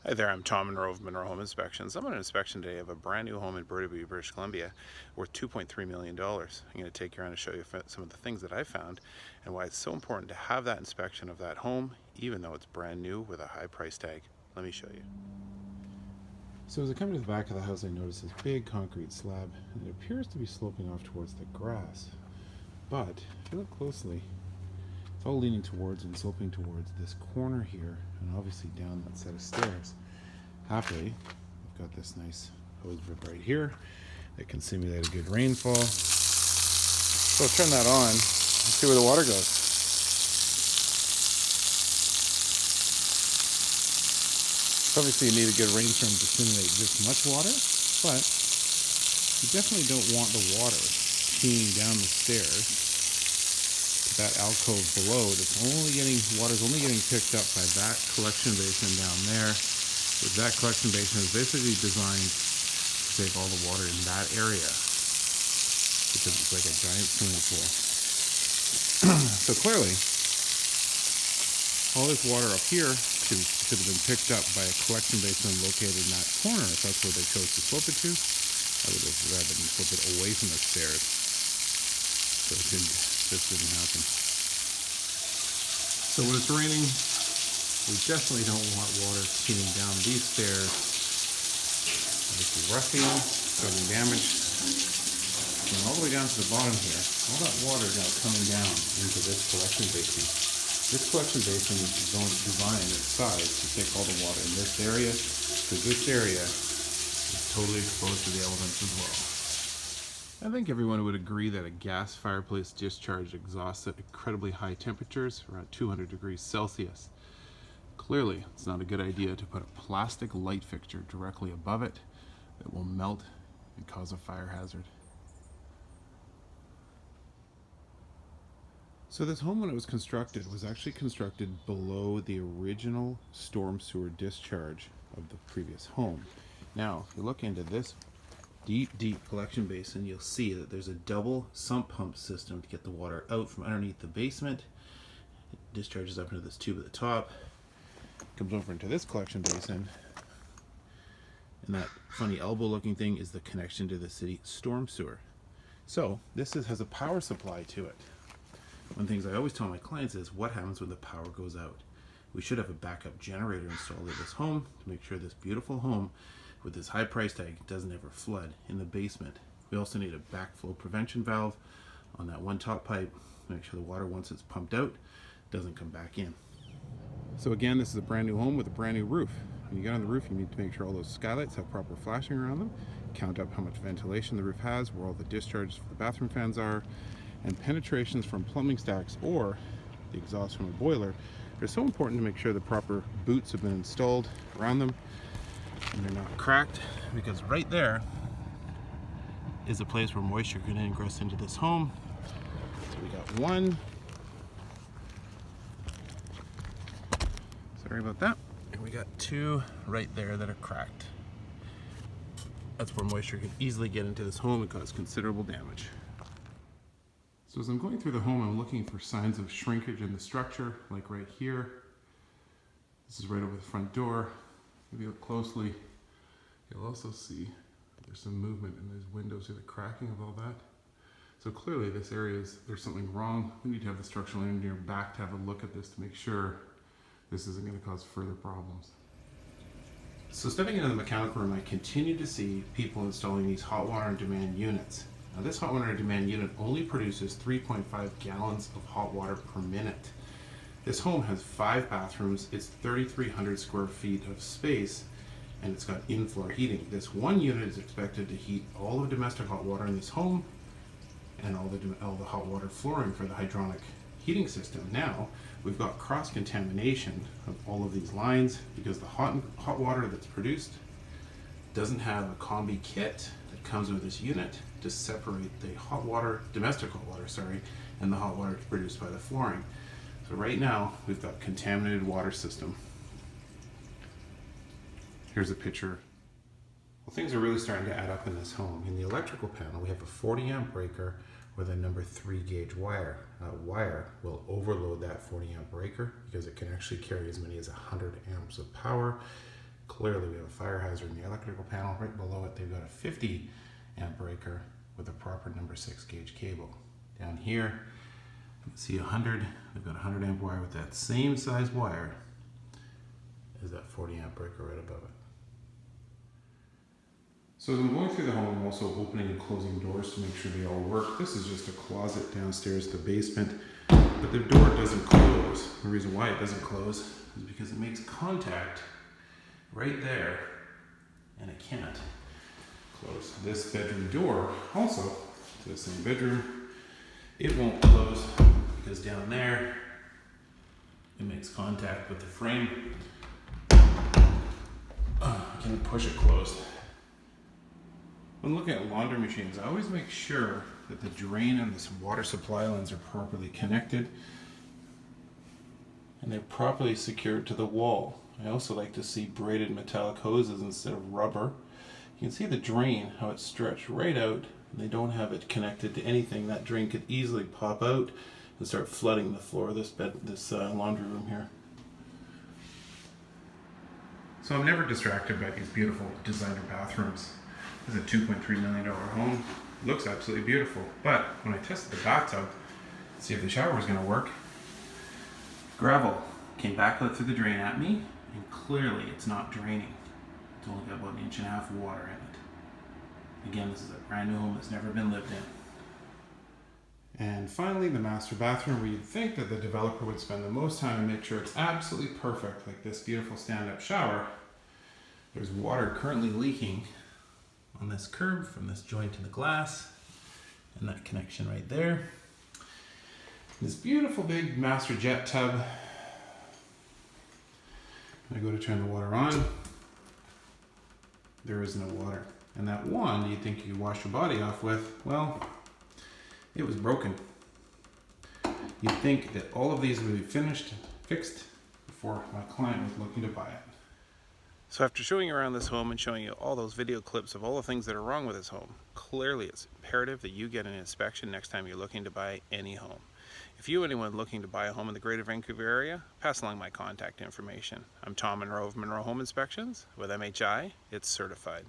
Hi there, I'm Tom Monroe of Monroe Home Inspections. I'm on an inspection today of a brand new home in Burnaby, British Columbia, worth $2.3 million. I'm going to take you around and show you some of the things that I found and why it's so important to have that inspection of that home, even though it's brand new with a high price tag. Let me show you. So as I come to the back of the house, I notice this big concrete slab, and it appears to be sloping off towards the grass. But if you look closely, it's all leaning towards and sloping towards this corner here, and obviously down that set of stairs. Halfway, I've got this nice hose rib right here that can simulate a good rainfall. So I'll turn that on and see where the water goes. Obviously, you need a good rainstorm to simulate this much water, but you definitely don't want the water teeing down the stairs to that alcove below. Water's only getting picked up by that collection basin down there. Which that collection basin is basically designed to take all the water in that area because it's like a giant swimming pool. So clearly, all this water up here should have been picked up by a collection basin located in that corner. If that's where they chose to slope it to, I would have rather than slope it away from the stairs. So this didn't happen. So when it's raining, we definitely don't want water teeming down these stairs. Obviously rusting, causing damage. And all the way down to the bottom here, all that water now coming down into this collection basin. This collection basin is designed its size to take all the water in this area, because this area is totally exposed to the elements as well. I think everyone would agree that a gas fireplace discharge exhausts at incredibly high temperatures, around 200 degrees Celsius. Clearly, it's not a good idea to put a plastic light fixture directly above it that will melt and cause a fire hazard. So this home, when it was actually constructed below the original storm sewer discharge of the previous home. Now, if you look into this deep collection basin, you'll see that there's a double sump pump system to get the water out from underneath the basement. It discharges up into this tube at the top, comes over into this collection basin, and that funny elbow looking thing is the connection to the city storm sewer. So this has a power supply to it. One of the things I always tell my clients is what happens when the power goes out. We should have a backup generator installed at this home to make sure this beautiful home with this high price tag doesn't ever flood in the basement. We also need a backflow prevention valve on that one top pipe to make sure the water, once it's pumped out, doesn't come back in. So again, this is a brand new home with a brand new roof. When you get on the roof, you need to make sure all those skylights have proper flashing around them, count up how much ventilation the roof has, where all the discharges for the bathroom fans are, and penetrations from plumbing stacks or the exhaust from a boiler. They're so important to make sure the proper boots have been installed around them and they're not cracked, because right there is a place where moisture can ingress into this home. So we got one. Sorry about that. And we got two right there that are cracked. That's where moisture can easily get into this home and cause considerable damage. So as I'm going through the home, I'm looking for signs of shrinkage in the structure, like right here. This is right over the front door. If you look closely, you'll also see there's some movement in these windows here, the cracking of all that. So clearly this area there's something wrong. We need to have the structural engineer back to have a look at this to make sure this isn't going to cause further problems. So stepping into the mechanical room, I continue to see people installing these hot water on demand units. Now this hot water on demand unit only produces 3.5 gallons of hot water per minute. This home has 5 bathrooms, it's 3,300 square feet of space, and it's got in-floor heating. This one unit is expected to heat all of domestic hot water in this home and all the hot water flooring for the hydronic heating system. Now we've got cross-contamination of all of these lines because the hot water that's produced doesn't have a combi kit that comes with this unit to separate the hot water, domestic hot water, and the hot water produced by the flooring. So right now we've got contaminated water system. Here's a picture. Well, things are really starting to add up in this home. In the electrical panel, we have a 40 amp breaker with a number 3 gauge wire. That wire will overload that 40 amp breaker because it can actually carry as many as 100 amps of power. Clearly we have a fire hazard in the electrical panel. Right below it, they've got a 50 amp breaker with a proper number 6 gauge cable. Down here, you can see 100. They've got a 100 amp wire with that same size wire as that 40 amp breaker right above it. So as I'm going through the home, I'm also opening and closing doors to make sure they all work. This is just a closet downstairs to the basement, but the door doesn't close. The reason why it doesn't close is because it makes contact right there, and it can't close. This bedroom door, also to the same bedroom, it won't close because down there it makes contact with the frame. I can push it closed. When looking at laundry machines, I always make sure that the drain and the water supply lines are properly connected and they're properly secured to the wall. I also like to see braided metallic hoses instead of rubber. You can see the drain, how it's stretched right out, and they don't have it connected to anything. That drain could easily pop out and start flooding the floor of this laundry room here. So I'm never distracted by these beautiful designer bathrooms. This is a $2.3 million home. Looks absolutely beautiful. But when I tested the bathtub to see if the shower was going to work, gravel came back out through the drain at me, and clearly it's not draining. It's only got about 1.5 inches of water in it. Again, this is a brand new home that's never been lived in. And finally, the master bathroom, where you'd think that the developer would spend the most time and make sure it's absolutely perfect, like this beautiful stand-up shower. There's water currently leaking on this curb from this joint in the glass, and that connection right there. This beautiful big master jet tub. When I go to turn the water on, there is no water. And that wand you'd think you could wash your body off with, well, it was broken. You'd think that all of these would be fixed before my client was looking to buy it. So after showing you around this home and showing you all those video clips of all the things that are wrong with this home, clearly it's imperative that you get an inspection next time you're looking to buy any home. If you or anyone looking to buy a home in the Greater Vancouver area, pass along my contact information. I'm Tom Monroe of Monroe Home Inspections. With MHI, it's certified.